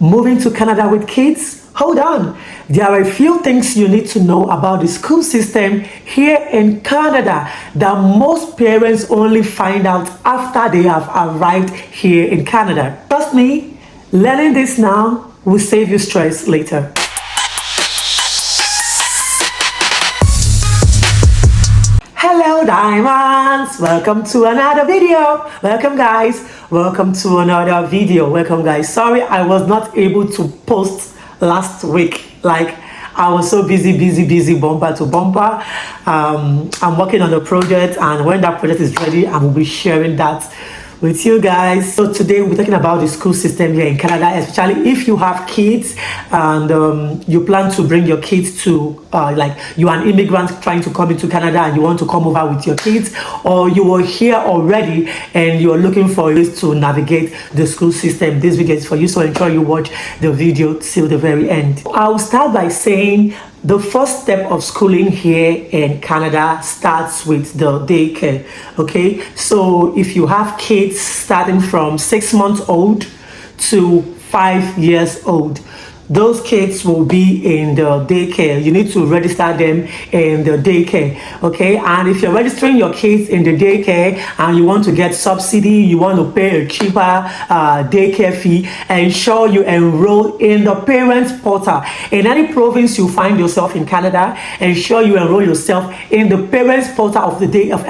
Moving to Canada with kids? Hold on. There are a few things you need to know about the school system here in Canada that most parents only find out after they have arrived here in Canada. Trust me, learning this now will save you stress later. Hello diamonds, welcome to another video. Welcome guys, welcome to another video. Welcome guys. Sorry I was not able to post last week. I was so busy bumper to bumper. I'm working on a project, and when that project is ready I will be sharing that with you guys. So today we're talking about the school system here in Canada, especially if you have kids and you plan to bring your kids to you're an immigrant trying to come into Canada and you want to come over with your kids, or you were here already and you're looking for ways to navigate the school system. This video is for you, so ensure you watch the video till the very end. I'll start by saying the first step of schooling here in Canada starts with the daycare. Okay, so if you have kids starting from 6 months old to 5 years old, those kids will be in the daycare. You need to register them in the daycare. Okay, and if you're registering your kids in the daycare and you want to get subsidy, you want to pay a cheaper daycare fee, ensure you enroll in the parents portal. In any province you find yourself in Canada, ensure you enroll yourself in the parents portal of the day of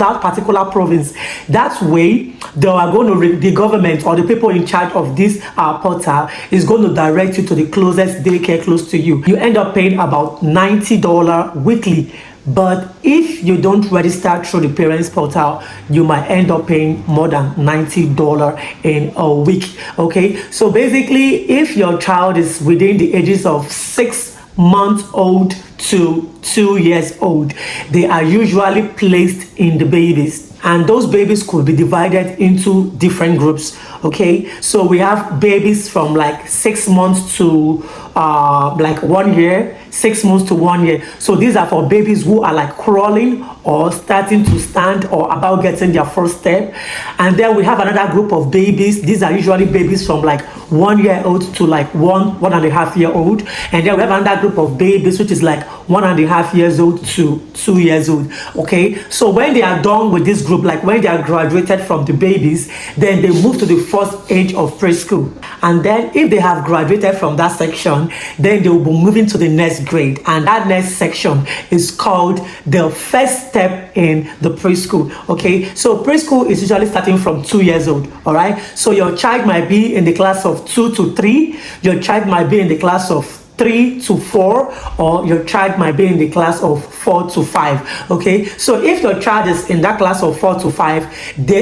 that particular province. That way they are going to the government or the people in charge of this portal is going to direct you to the closest daycare close to you. You end up paying about $90 weekly, but if you don't register through the parents portal, you might end up paying more than $90 in a week. Okay, so basically if your child is within the ages of 6 months old to 2 years old, they are usually placed in the babies, and those babies could be divided into different groups. Okay, so we have babies from 6 months to 1 year, 6 months to 1 year. So these are for babies who are crawling or starting to stand or about getting their first step. And then we have another group of babies. These are usually babies from 1 year old to 1.5 year old. And then we have another group of babies which is 1.5 years old to 2 years old. Okay, so when they are done with this group, when they are graduated from the babies, then they move to the first age of preschool. And then if they have graduated from that section, then they will be moving to the next grade, and that next section is called the first step in the preschool. Okay, so preschool is usually starting from 2 years old. All right, so your child might be in the class of 2 to 3, your child might be in the class of 3 to 4, or your child might be in the class of 4 to 5. Okay, so if your child is in that class of 4 to 5,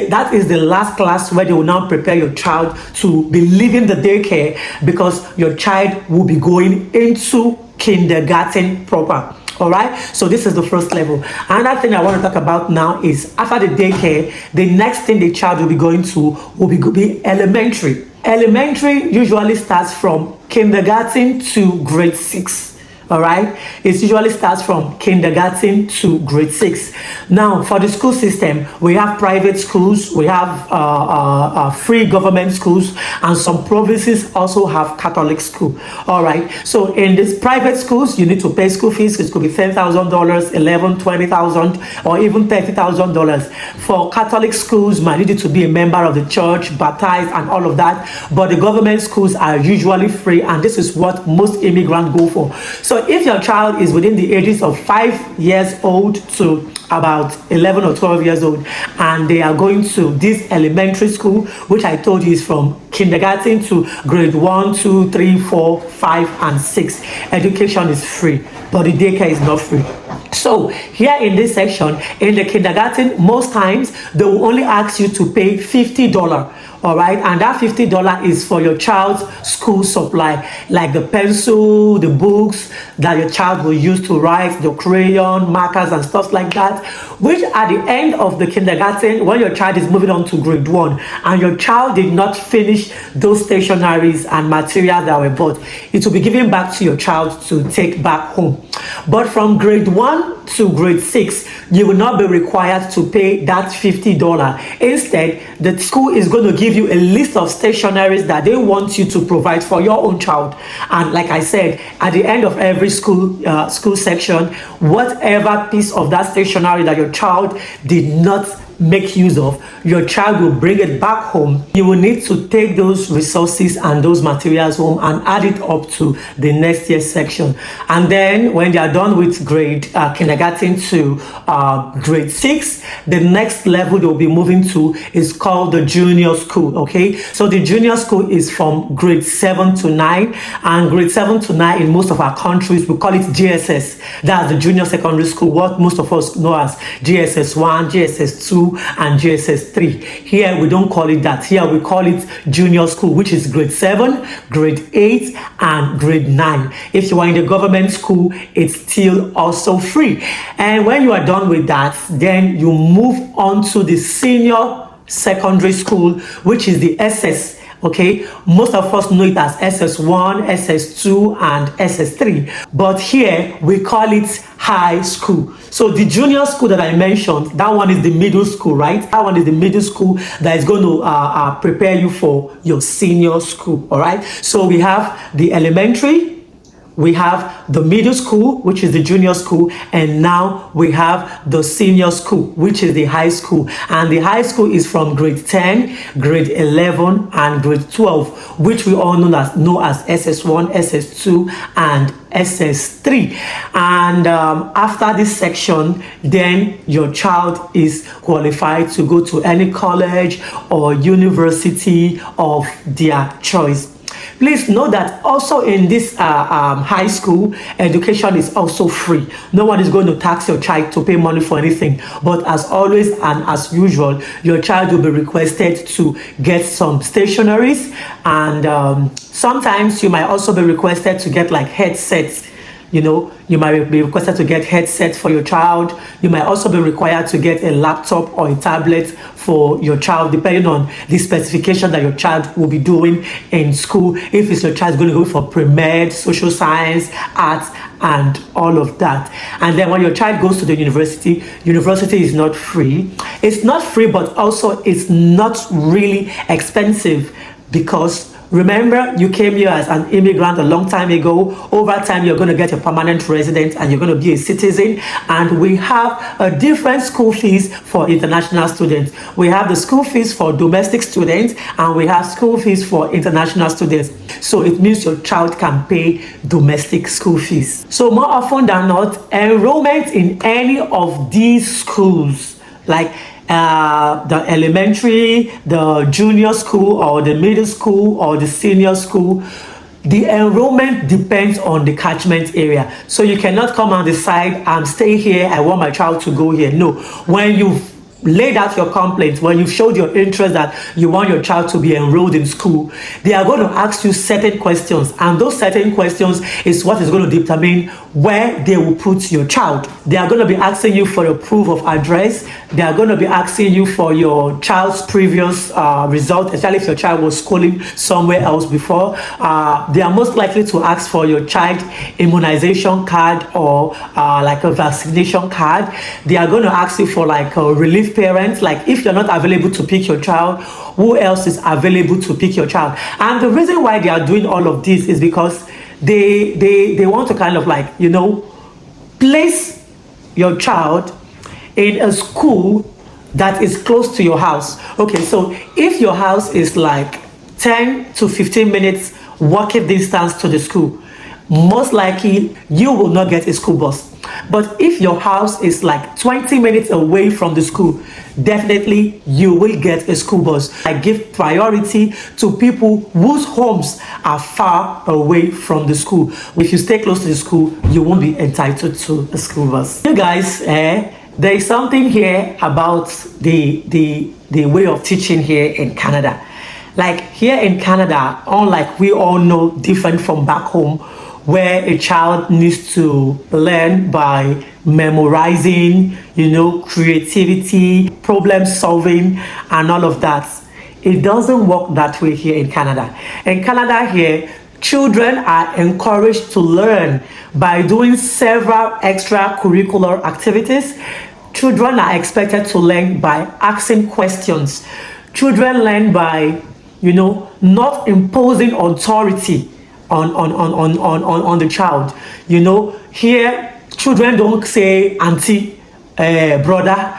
that is the last class where they will now prepare your child to be leaving the daycare, because your child will be going into kindergarten proper. All right, so this is the first level. Another thing I want to talk about now is after the daycare, the next thing the child will be going to will be elementary. Elementary usually starts from kindergarten to grade 6. All right, it usually starts from kindergarten to grade 6. Now for the school system, we have private schools, we have free government schools, and some provinces also have Catholic school. All right, so in these private schools you need to pay school fees. It could be $10,000, $11,000, $20,000, or even $30,000. For Catholic schools, might need you to be a member of the church, baptized, and all of that. But the government schools are usually free, and this is what most immigrants go for. So if your child is within the ages of 5 years old to about 11 or 12 years old, and they are going to this elementary school, which I told you is from kindergarten to grade 1, 2, 3, 4, 5, and 6, education is free, but the daycare is not free. So here in this section, in the kindergarten, most times they will only ask you to pay $50. All right, and that $50 is for your child's school supply, like the pencil, the books that your child will use to write, the crayon, markers, and stuff like that, which at the end of the kindergarten, when your child is moving on to grade 1 and your child did not finish those stationaries and materials that were bought, it will be given back to your child to take back home. But from grade 1 to grade 6, you will not be required to pay that $50. Instead, the school is going to give give you a list of stationaries that they want you to provide for your own child. And like I said, at the end of every school section, whatever piece of that stationery that your child did not make use of, your child will bring it back home. You will need to take those resources and those materials home and add it up to the next year's section. And then when they are done with grade kindergarten to grade 6, the next level they'll be moving to is called the junior school. Okay, so the junior school is from grade 7 to 9, and grade 7 to 9 in most of our countries we call it JSS. That's the junior secondary school, what most of us know as JSS 1, JSS 2, and JSS 3. Here we don't call it that. Here we call it junior school, which is grade 7, grade 8, and grade 9. If you are in the government school, it's still also free. And when you are done with that, then you move on to the senior secondary school, which is the SS. Okay, most of us know it as SS1, SS2, and SS3, but here we call it high school. So the junior school that I mentioned, that one is the middle school, right? That one is the middle school that is going to prepare you for your senior school. All right, so we have the elementary, we have the middle school, which is the junior school, and now we have the senior school, which is the high school. And the high school is from grade 10, grade 11, and grade 12, which we all know as SS1, SS2, and SS3. And after this section, then your child is qualified to go to any college or university of their choice. Please know that also in this high school, education is also free. No one is going to tax your child to pay money for anything. But as always and as usual, your child will be requested to get some stationaries, and sometimes you might also be requested to get like headsets. You know, you might be requested to get headsets for your child. You might also be required to get a laptop or a tablet for your child, depending on the specification that your child will be doing in school. If it's your child going to go for pre-med, social science, arts, and all of that. And then when your child goes to the university, university is not free. It's not free, but also it's not really expensive, because remember, you came here as an immigrant a long time ago. Over time, you're going to get a permanent resident and you're going to be a citizen. And we have a different school fees for international students. We have the school fees for domestic students, and we have school fees for international students. So it means your child can pay domestic school fees. So more often than not, enrollment in any of these schools, like the elementary, the junior school, or the middle school, or the senior school, the enrollment depends on the catchment area. So you cannot come and decide, I'm staying here, I want my child to go here. No, when you've laid out your complaint, when you've showed your interest that you want your child to be enrolled in school, they are going to ask you certain questions, and those certain questions is what is going to determine where they will put your child. They are going to be asking you for your proof of address. They are going to be asking you for your child's previous result, especially if your child was schooling somewhere else before. They are most likely to ask for your child immunization card, or like a vaccination card. They are going to ask you for like a relief parents, like if you're not available to pick your child, who else is available to pick your child? And the reason why they are doing all of this is because they want to kind of like, you know, place your child in a school that is close to your house. Okay, so if your house is like 10 to 15 minutes walking distance to the school, most likely you will not get a school bus. But if your house is like 20 minutes away from the school, definitely you will get a school bus. I give priority to people whose homes are far away from the school. If you stay close to the school, you won't be entitled to a school bus. You guys, there is something here about the way of teaching here in Canada. Like here in Canada, unlike we all know, different from back home, where a child needs to learn by memorizing, you know, creativity, problem solving, and all of that. It doesn't work that way here in Canada. In Canada here, children are encouraged to learn by doing several extracurricular activities. Children are expected to learn by asking questions. Children learn by, not imposing authority on the child. Here, children don't say auntie, brother,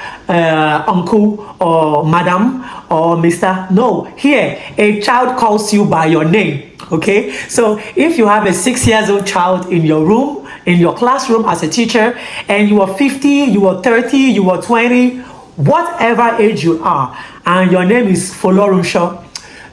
uncle, or madam, or mister. No, here, a child calls you by your name. Okay, so if you have a 6-year-old child in your room, in your classroom as a teacher, and you are 50, you are 30, you are 20, whatever age you are, and your name is Folorunsho,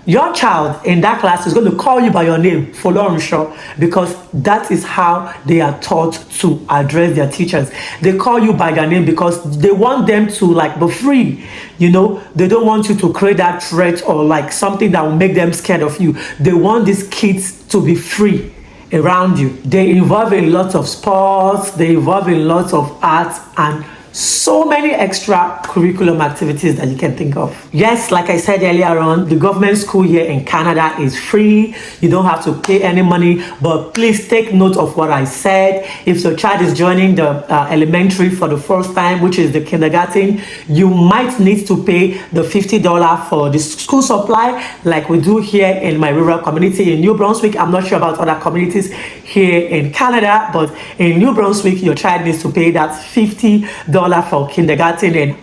your child in that class is going to call you by your name, Folorunsho, because that is how they are taught to address their teachers. They call you by their name because they want them to be free. They don't want you to create that threat or something that will make them scared of you. They want these kids to be free around you. They involve in lots of sports, they involve in lots of arts, and so many extra curriculum activities that you can think of. Yes, like I said earlier on, the government school here in Canada is free. You don't have to pay any money, but please take note of what I said. If your child is joining the elementary for the first time, which is the kindergarten, you might need to pay the $50 for the school supply, like we do here in my rural community in New Brunswick. I'm not sure about other communities here in Canada, but in New Brunswick, your child needs to pay that $50 for kindergarten, and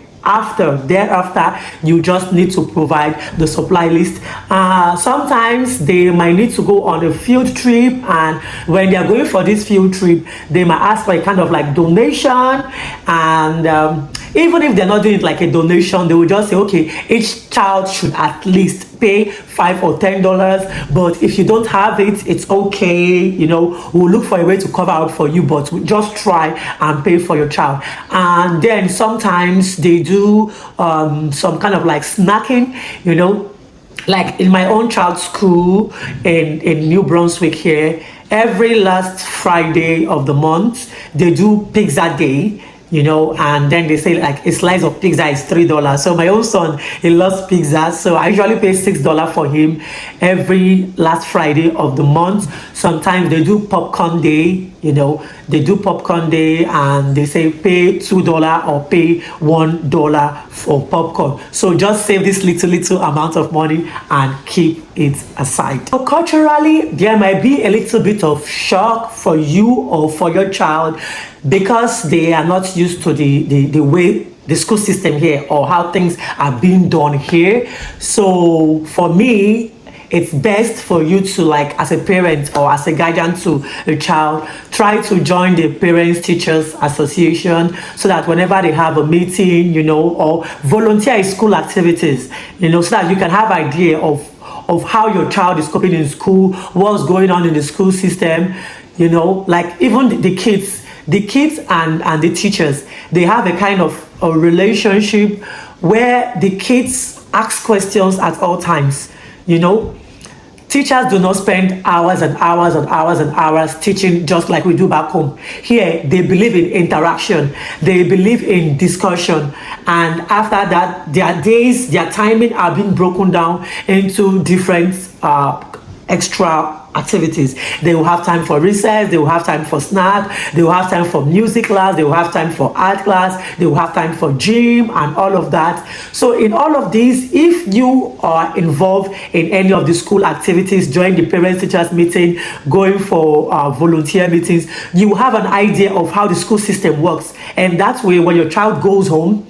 thereafter you just need to provide the supply list. Sometimes they might need to go on a field trip, and when they are going for this field trip, they might ask for a kind of donation, and even if they're not doing it like a donation, they will just say, okay, each child should at least pay $5 or $10, but if you don't have it, it's okay. We'll look for a way to cover up for you, but just try and pay for your child. And then sometimes they do some kind of snacking, like in my own child's school in New Brunswick here, every last Friday of the month, they do pizza day. And then they say a slice of pizza is $3. So my own son, he loves pizza, so I usually pay $6 for him every last Friday of the month. Sometimes they do popcorn day, they do popcorn day, and they say pay $2 or pay $1 for popcorn. So just save this little amount of money and keep it aside. So culturally, there might be a little bit of shock for you or for your child, because they are not used to the way the school system here or how things are being done here. So for me, it's best for you to, as a parent or as a guardian to a child, try to join the Parents Teachers Association, so that whenever they have a meeting, or volunteer in school activities, so that you can have idea of how your child is coping in school, what's going on in the school system, even the kids and the teachers, they have a kind of a relationship where the kids ask questions at all times. Teachers do not spend hours and hours and hours and hours teaching just like we do back home. Here, they believe in interaction. They believe in discussion. And after that, their days, their timing are being broken down into different extra activities. They will have time for recess, they will have time for snack, they will have time for music class, they will have time for art class, they will have time for gym and all of that. So in all of these, if you are involved in any of the school activities, join the parents teachers meeting, going for volunteer meetings, you have an idea of how the school system works. And that way, when your child goes home,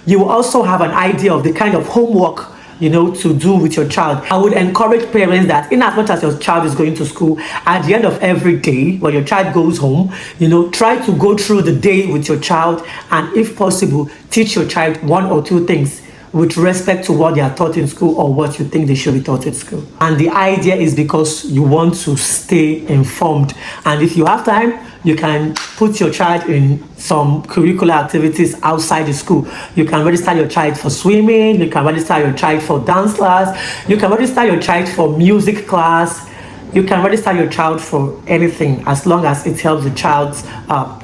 you will also have an idea of the kind of homework to do with your child. I would encourage parents that in as much as your child is going to school, at the end of every day, when your child goes home, try to go through the day with your child, and if possible, teach your child 1 or 2 things with respect to what they are taught in school or what you think they should be taught in school. And the idea is because you want to stay informed. And if you have time, you can put your child in some curricular activities outside the school. You can register your child for swimming, you can register your child for dance class, you can register your child for music class, you can register your child for anything as long as it helps the child's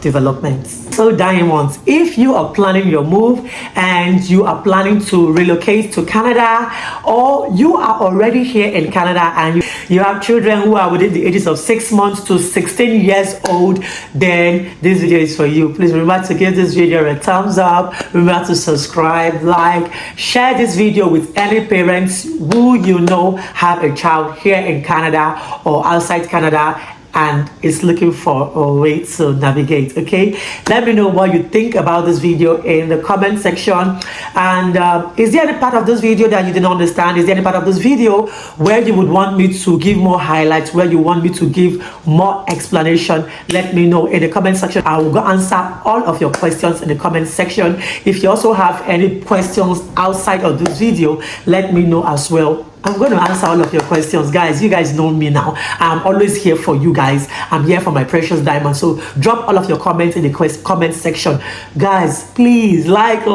development. So diamonds, if you are planning your move and you are planning to relocate to Canada, or you are already here in Canada and you have children who are within the ages of 6 months to 16 years old, then this video is for you. Please remember to give this video a thumbs up, remember to subscribe, like, share this video with any parents who you know have a child here in Canada or outside Canada and is looking for a way to navigate. Okay, let me know what you think about this video in the comment section. And is there any part of this video that you didn't understand? Is there any part of this video where you would want me to give more highlights, where you want me to give more explanation? Let me know in the comment section. I will go answer all of your questions in the comment section. If you also have any questions outside of this video, let me know as well. I'm going to answer all of your questions, guys. You guys know me now. I'm always here for you guys. I'm here for my precious diamond. So drop all of your comments in the comment section. Guys, please like.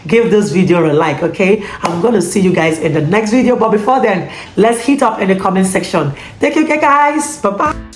Give this video a like, okay? I'm going to see you guys in the next video. But before then, let's hit up in the comment section. Take care, guys. Bye-bye.